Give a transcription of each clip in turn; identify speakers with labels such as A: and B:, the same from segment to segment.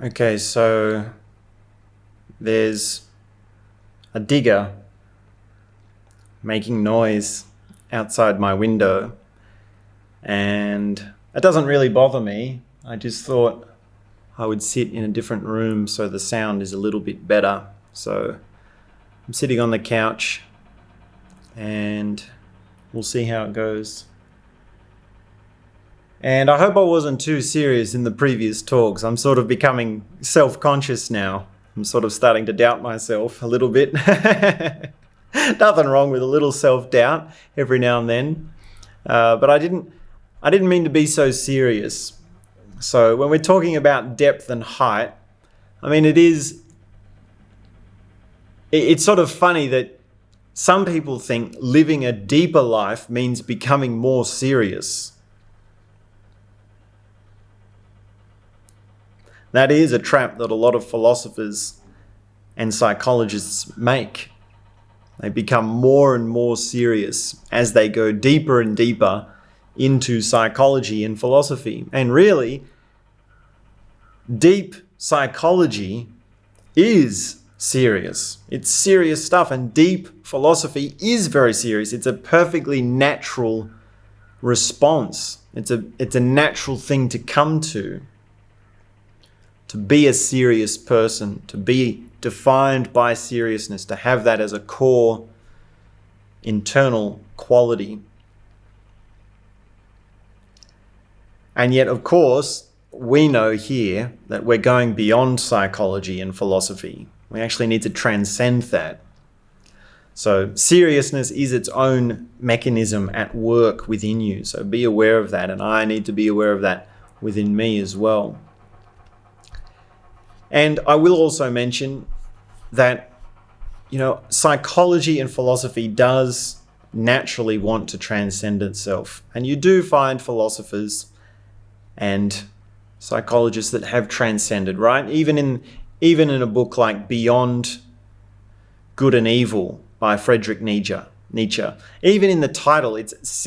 A: Okay, so there's a digger making noise outside my window, and it doesn't really bother me. I just thought I would sit in a different room so the sound is a little bit better. So I'm sitting on the couch and we'll see how it goes. And I hope I wasn't too serious in the previous talks. I'm sort of becoming self-conscious now. I'm sort of starting to doubt myself a little bit. Nothing wrong with a little self-doubt every now and then. But I didn't mean to be so serious. So when we're talking about depth and height, I mean, it's sort of funny that some people think living a deeper life means becoming more serious. That is a trap that a lot of philosophers and psychologists make. They become more and more serious as they go deeper and deeper into psychology and philosophy. And really, deep psychology is serious. It's serious stuff, and deep philosophy is very serious. It's a perfectly natural response. It's a natural thing to come to be a serious person, to be defined by seriousness, to have that as a core internal quality. And yet, of course, we know here that we're going beyond psychology and philosophy. We actually need to transcend that. So seriousness is its own mechanism at work within you. So be aware of that, and I need to be aware of that within me as well. And I will also mention that, psychology and philosophy does naturally want to transcend itself. And you do find philosophers and psychologists that have transcended, right? Even in a book like Beyond Good and Evil by Friedrich Nietzsche. Even in the title, it's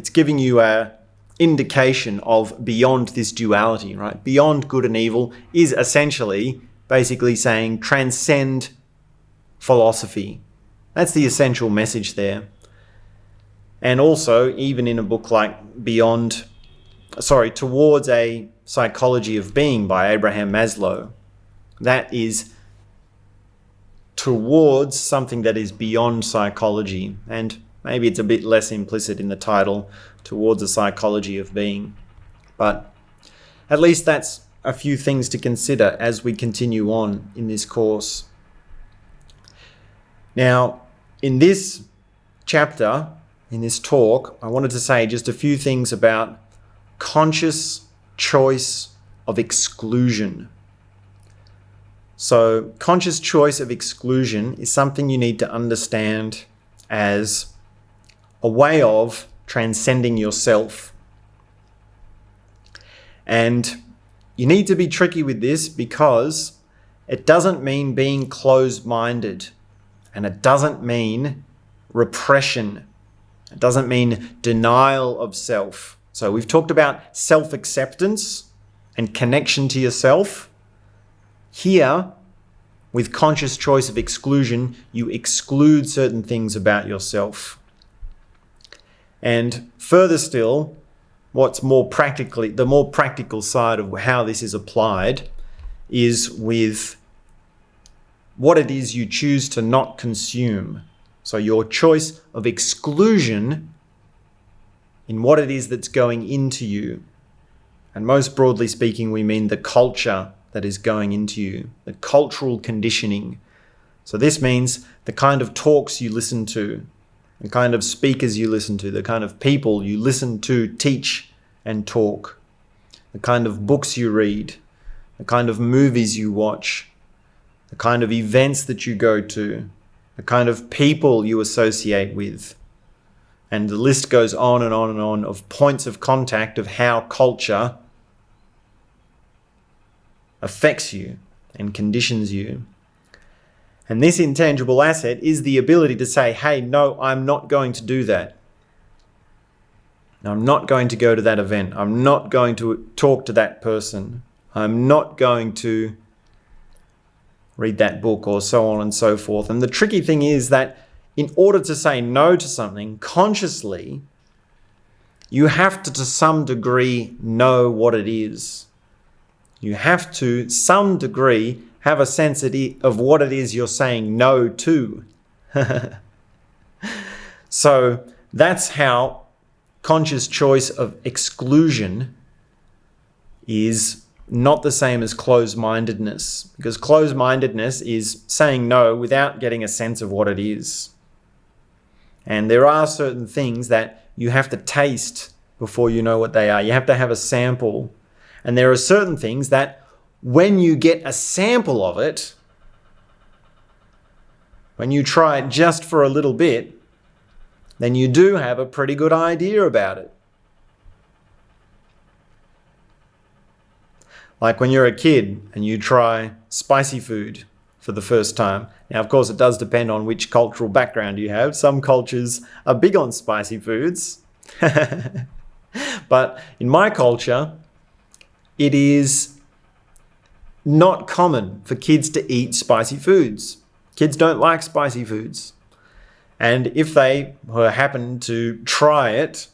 A: giving you a indication of beyond this duality, right? Beyond good and evil is essentially basically saying transcend philosophy. That's the essential message there. And also, even in a book like Towards a Psychology of Being by Abraham Maslow, that is towards something that is beyond psychology. And maybe it's a bit less implicit in the title, Towards a Psychology of Being. But at least that's a few things to consider as we continue on in this course. Now, in this chapter, in this talk, I wanted to say just a few things about conscious choice of exclusion. So, conscious choice of exclusion is something you need to understand as a way of transcending yourself. And you need to be tricky with this because it doesn't mean being closed-minded, and it doesn't mean repression. It doesn't mean denial of self. So we've talked about self-acceptance and connection to yourself. Here, with conscious choice of exclusion, you exclude certain things about yourself. And further still, the more practical side of how this is applied is with what it is you choose to not consume. So your choice of exclusion in what it is that's going into you. And most broadly speaking, we mean the culture that is going into you, the cultural conditioning. So this means the kind of talks you listen to, the kind of speakers you listen to, the kind of people you listen to teach and talk, the kind of books you read, the kind of movies you watch, the kind of events that you go to, the kind of people you associate with. And the list goes on and on and on of points of contact of how culture affects you and conditions you. And this intangible asset is the ability to say, hey, no, I'm not going to do that. I'm not going to go to that event. I'm not going to talk to that person. I'm not going to read that book, or so on and so forth. And the tricky thing is that in order to say no to something consciously, you have to some degree, know what it is. You have to some degree, have a sense of what it is you're saying no to. So that's how conscious choice of exclusion is not the same as closed-mindedness, because closed-mindedness is saying no without getting a sense of what it is. And there are certain things that you have to taste before you know what they are. You have to have a sample. And there are certain things that when you get a sample of it, when you try it just for a little bit, then you do have a pretty good idea about it. Like when you're a kid and you try spicy food for the first time. Now, of course, it does depend on which cultural background you have. Some cultures are big on spicy foods. But in my culture, it is not common for kids to eat spicy foods. Kids don't like spicy foods. And if they happen to try it,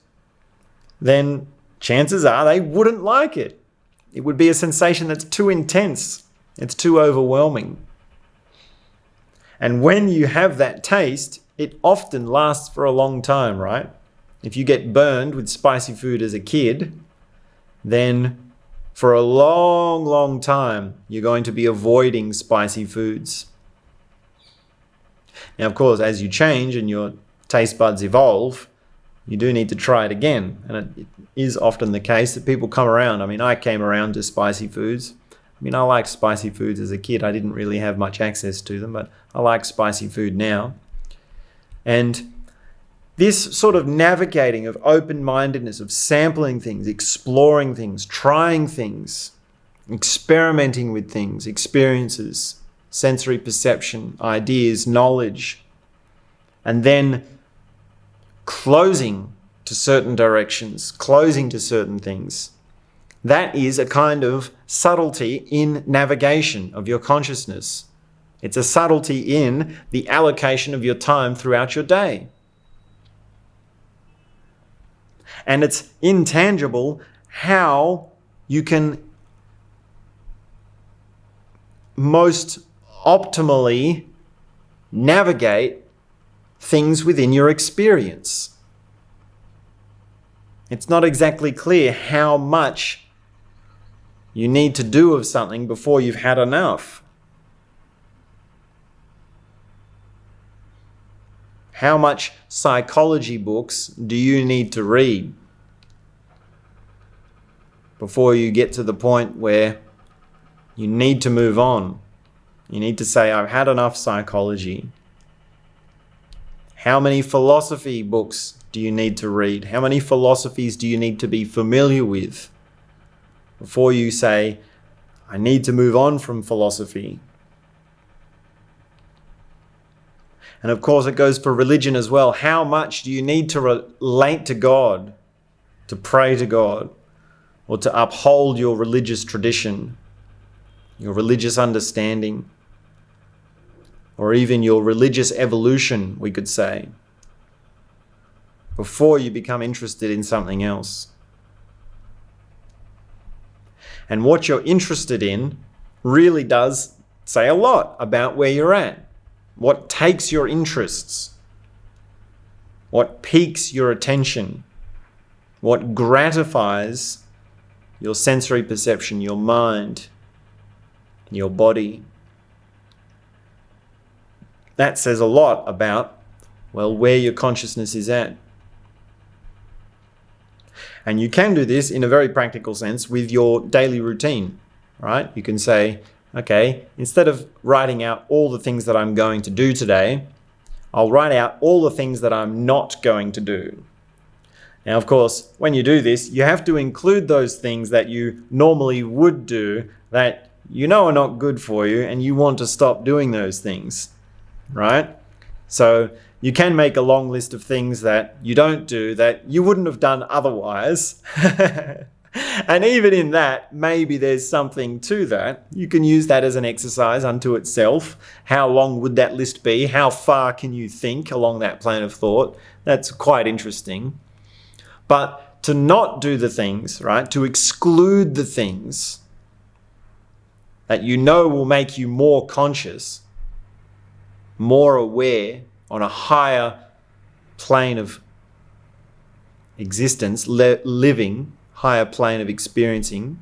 A: then chances are they wouldn't like it. It would be a sensation that's too intense. It's too overwhelming. And when you have that taste, it often lasts for a long time, right? If you get burned with spicy food as a kid, then for a long, long time, you're going to be avoiding spicy foods. Now, of course, as you change and your taste buds evolve, you do need to try it again. And it is often the case that people come around. I mean, I came around to spicy foods. I mean, I liked spicy foods as a kid. I didn't really have much access to them, but I like spicy food now. And this sort of navigating of open-mindedness, of sampling things, exploring things, trying things, experimenting with things, experiences, sensory perception, ideas, knowledge, and then closing to certain directions, closing to certain things. That is a kind of subtlety in navigation of your consciousness. It's a subtlety in the allocation of your time throughout your day. And it's intangible how you can most optimally navigate things within your experience. It's not exactly clear how much you need to do of something before you've had enough. How much psychology books do you need to read before you get to the point where you need to move on? You need to say, I've had enough psychology. How many philosophy books do you need to read? How many philosophies do you need to be familiar with before you say, I need to move on from philosophy? And of course, it goes for religion as well. How much do you need to relate to God, to pray to God, or to uphold your religious tradition, your religious understanding, or even your religious evolution, we could say, before you become interested in something else? And what you're interested in really does say a lot about where you're at. What takes your interests? What piques your attention? What gratifies your sensory perception, your mind, your body? That says a lot about, well, where your consciousness is at. And you can do this in a very practical sense with your daily routine, right? You can say, okay, instead of writing out all the things that I'm going to do today, I'll write out all the things that I'm not going to do. Now, of course, when you do this, you have to include those things that you normally would do that you know are not good for you and you want to stop doing those things, right? So you can make a long list of things that you don't do that you wouldn't have done otherwise. And even in that, maybe there's something to that. You can use that as an exercise unto itself. How long would that list be? How far can you think along that plane of thought? That's quite interesting. But to not do the things, right? To exclude the things that you know will make you more conscious, more aware, on a higher plane of existence, living, higher plane of experiencing,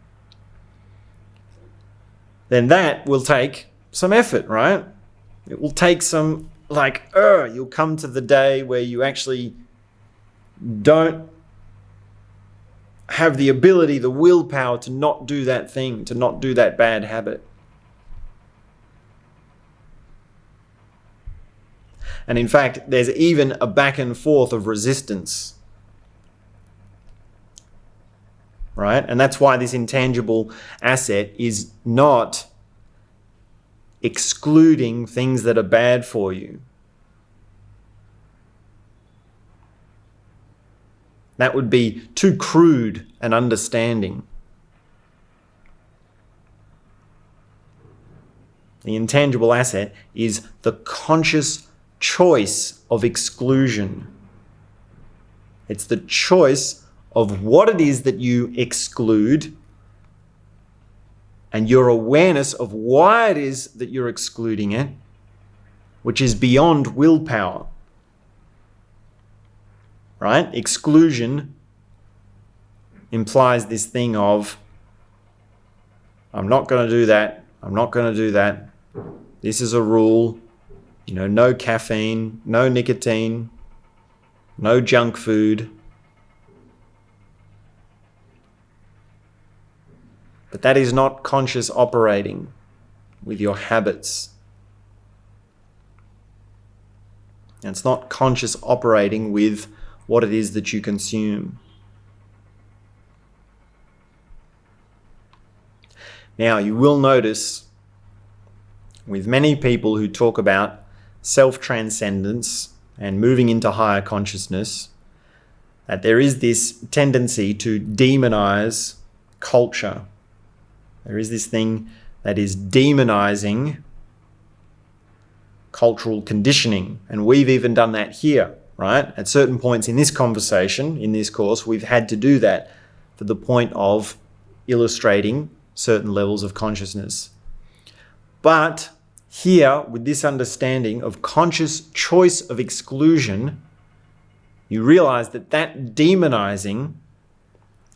A: then that will take some effort, right? It will take some, you'll come to the day where you actually don't have the ability, the willpower to not do that thing, to not do that bad habit. And in fact, there's even a back and forth of resistance, right? And that's why this intangible asset is not excluding things that are bad for you. That would be too crude an understanding. The intangible asset is the conscious choice of exclusion. It's the choice of what it is that you exclude and your awareness of why it is that you're excluding it, which is beyond willpower. Right? Exclusion implies this thing of, I'm not going to do that. I'm not going to do that. This is a rule. No caffeine, no nicotine, no junk food. But that is not conscious operating with your habits. And it's not conscious operating with what it is that you consume. Now, you will notice with many people who talk about self-transcendence and moving into higher consciousness, that there is this tendency to demonize culture. There is this thing that is demonizing cultural conditioning. And we've even done that here. Right? At certain points in this conversation, in this course, we've had to do that for the point of illustrating certain levels of consciousness. But here, with this understanding of conscious choice of exclusion, you realize that that demonizing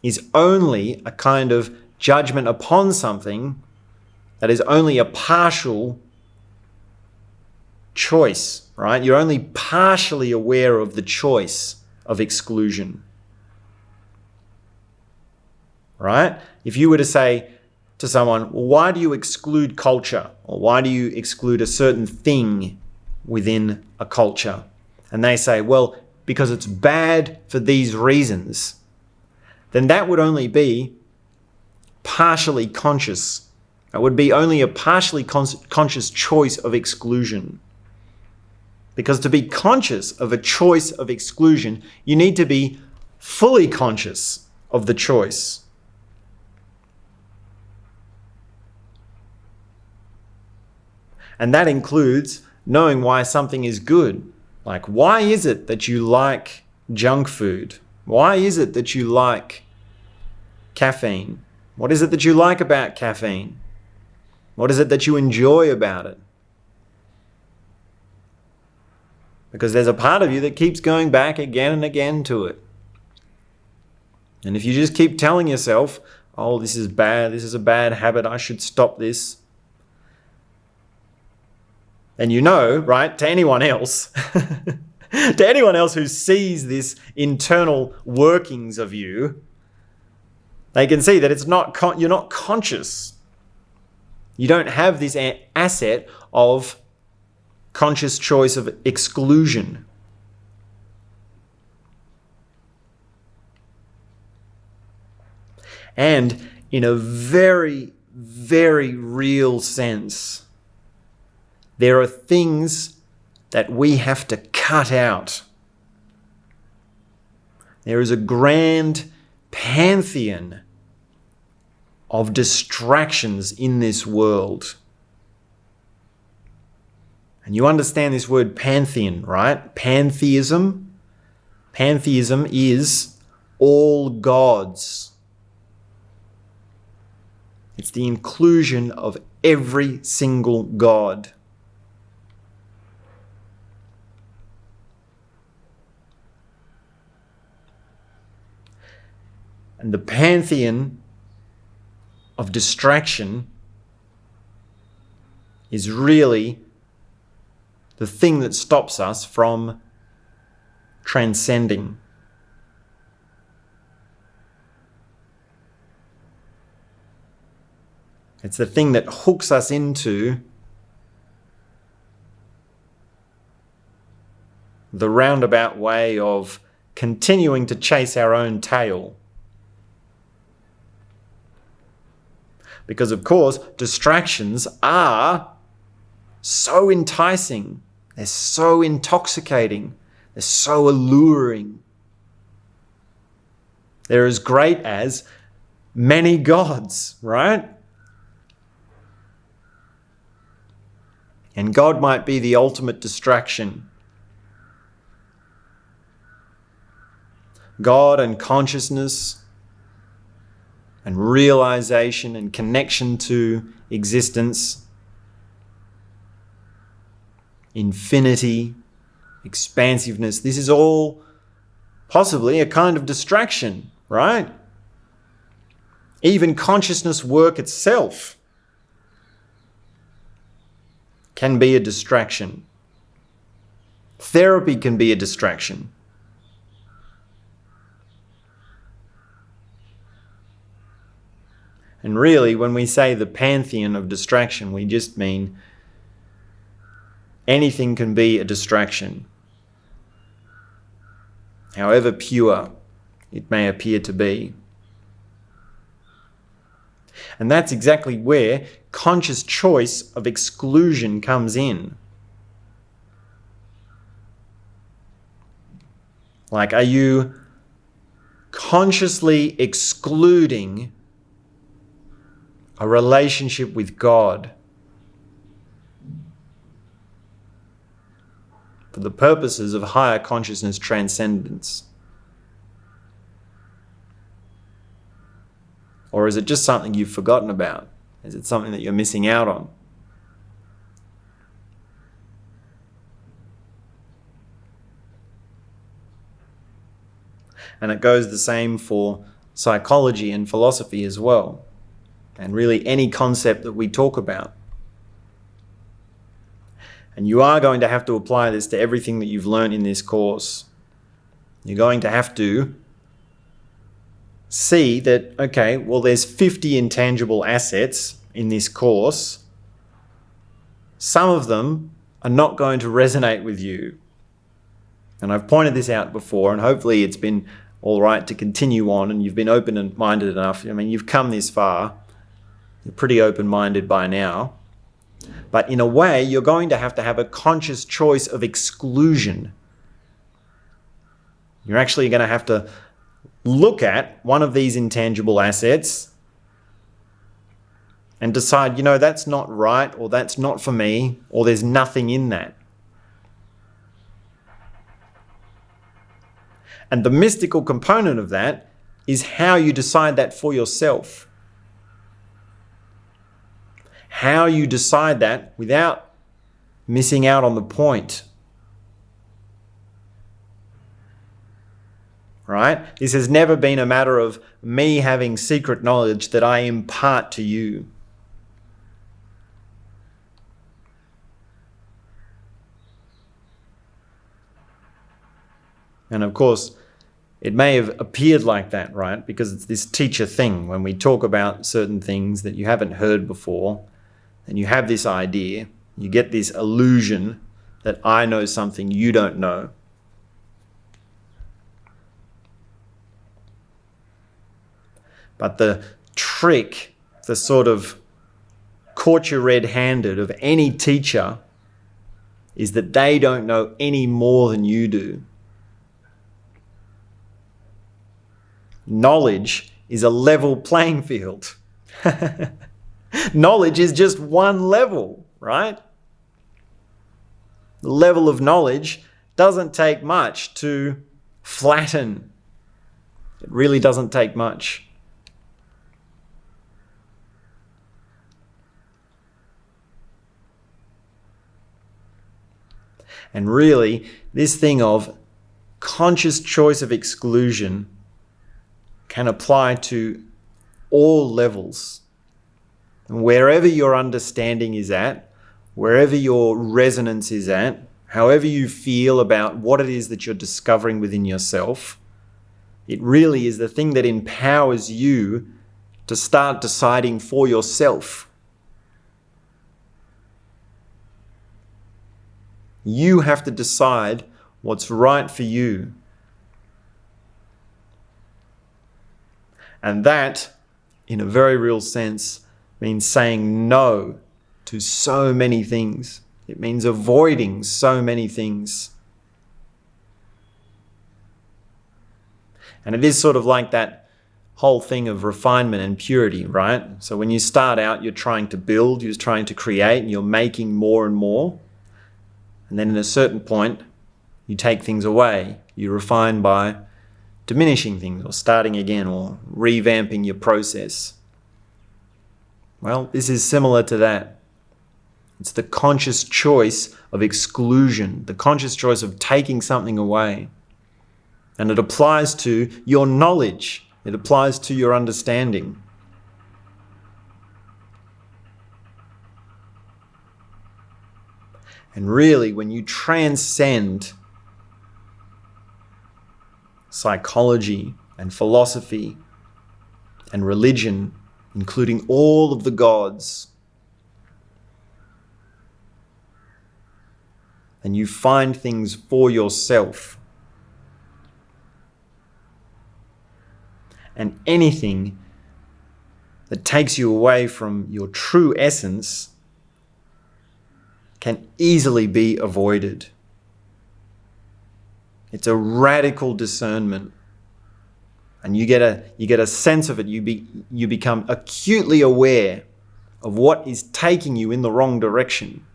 A: is only a kind of judgment upon something that is only a partial choice, right? You're only partially aware of the choice of exclusion, right? If you were to say to someone, well, why do you exclude culture? Or why do you exclude a certain thing within a culture? And they say, well, because it's bad for these reasons, then that would only be partially conscious. That would be only a partially conscious choice of exclusion. Because to be conscious of a choice of exclusion, you need to be fully conscious of the choice. And that includes knowing why something is good. Like, why is it that you like junk food? Why is it that you like caffeine? What is it that you like about caffeine? What is it that you enjoy about it? Because there's a part of you that keeps going back again and again to it. And if you just keep telling yourself, oh, this is bad, this is a bad habit, I should stop this, then you know, right, to anyone else, to anyone else who sees this internal workings of you, they can see that it's not you're not conscious. You don't have this asset of conscious choice of exclusion. And in a very, very real sense, there are things that we have to cut out. There is a grand pantheon of distractions in this world. And you understand this word pantheon, right? Pantheism. Pantheism is all gods. It's the inclusion of every single god. And the pantheon of distraction is really the thing that stops us from transcending. It's the thing that hooks us into the roundabout way of continuing to chase our own tail. Because, of course, distractions are so enticing. They're so intoxicating. They're so alluring. They're as great as many gods, right? And God might be the ultimate distraction. God and consciousness and realization and connection to existence, infinity, expansiveness. This is all possibly a kind of distraction, right? Even consciousness work itself can be a distraction. Therapy can be a distraction. And really, when we say the pantheon of distraction, we just mean anything can be a distraction, however pure it may appear to be. And that's exactly where conscious choice of exclusion comes in. Like, are you consciously excluding a relationship with God for the purposes of higher consciousness transcendence? Or is it just something you've forgotten about? Is it something that you're missing out on? And it goes the same for psychology and philosophy as well. And really any concept that we talk about. And you are going to have to apply this to everything that you've learned in this course. You're going to have to see that, okay, well, there's 50 intangible assets in this course. Some of them are not going to resonate with you. And I've pointed this out before, and hopefully it's been all right to continue on, and you've been open and minded enough. I mean, you've come this far. You're pretty open-minded by now. But in a way, you're going to have a conscious choice of exclusion. You're actually going to have to look at one of these intangible assets and decide, that's not right, or that's not for me, or there's nothing in that. And the mystical component of that is how you decide that for yourself. How you decide that without missing out on the point. Right? This has never been a matter of me having secret knowledge that I impart to you. And of course, it may have appeared like that, right? Because it's this teacher thing. When we talk about certain things that you haven't heard before, and you have this idea, you get this illusion that I know something you don't know. But the trick, the sort of caught you red-handed of any teacher is that they don't know any more than you do. Knowledge is a level playing field. Knowledge is just one level, right? The level of knowledge doesn't take much to flatten. It really doesn't take much. And really, this thing of conscious choice of exclusion can apply to all levels. And wherever your understanding is at, wherever your resonance is at, however you feel about what it is that you're discovering within yourself, it really is the thing that empowers you to start deciding for yourself. You have to decide what's right for you. And that, in a very real sense, means saying no to so many things. It means avoiding so many things. And it is sort of like that whole thing of refinement and purity, right? So when you start out, you're trying to build, you're trying to create, and you're making more and more. And then at a certain point, you take things away. You refine by diminishing things or starting again or revamping your process. Well, this is similar to that. It's the conscious choice of exclusion, the conscious choice of taking something away. And it applies to your knowledge. It applies to your understanding. And really, when you transcend psychology and philosophy and religion, including all of the gods, and you find things for yourself, and anything that takes you away from your true essence can easily be avoided. It's a radical discernment, and you get a sense of it. You become acutely aware of what is taking you in the wrong direction.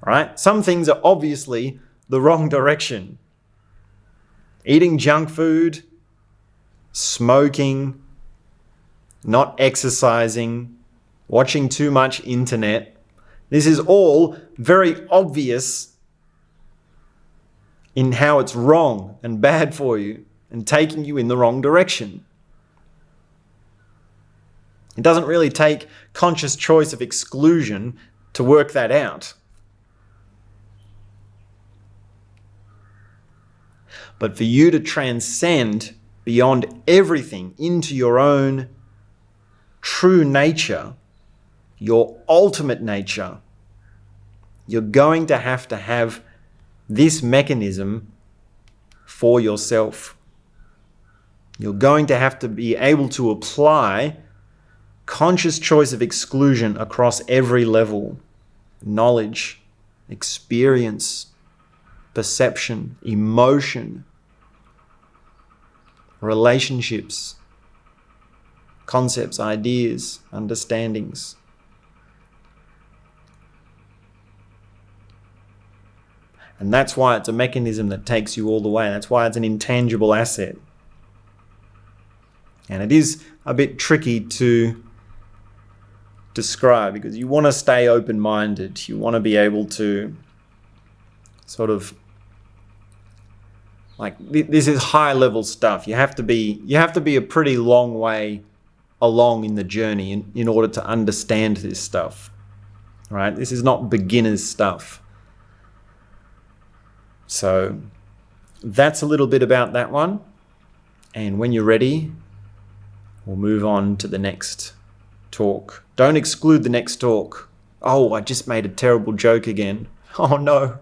A: Right? Some things are obviously the wrong direction. Eating junk food, smoking, not exercising, watching too much internet. This is all very obvious in how it's wrong and bad for you and taking you in the wrong direction. It doesn't really take conscious choice of exclusion to work that out. But for you to transcend beyond everything into your own true nature, your ultimate nature, you're going to have this mechanism for yourself. You're going to have to be able to apply conscious choice of exclusion across every level: knowledge, experience, perception, emotion, relationships, concepts, ideas, understandings. And that's why it's a mechanism that takes you all the way. That's why it's an intangible asset. And it is a bit tricky to describe because you want to stay open-minded. You want to be able to sort of, like, this is high-level stuff. You have to be a pretty long way along in the journey in order to understand this stuff, right? This is not beginner's stuff. So that's a little bit about that one. And when you're ready, we'll move on to the next talk. Don't exclude the next talk. Oh, I just made a terrible joke again. Oh no.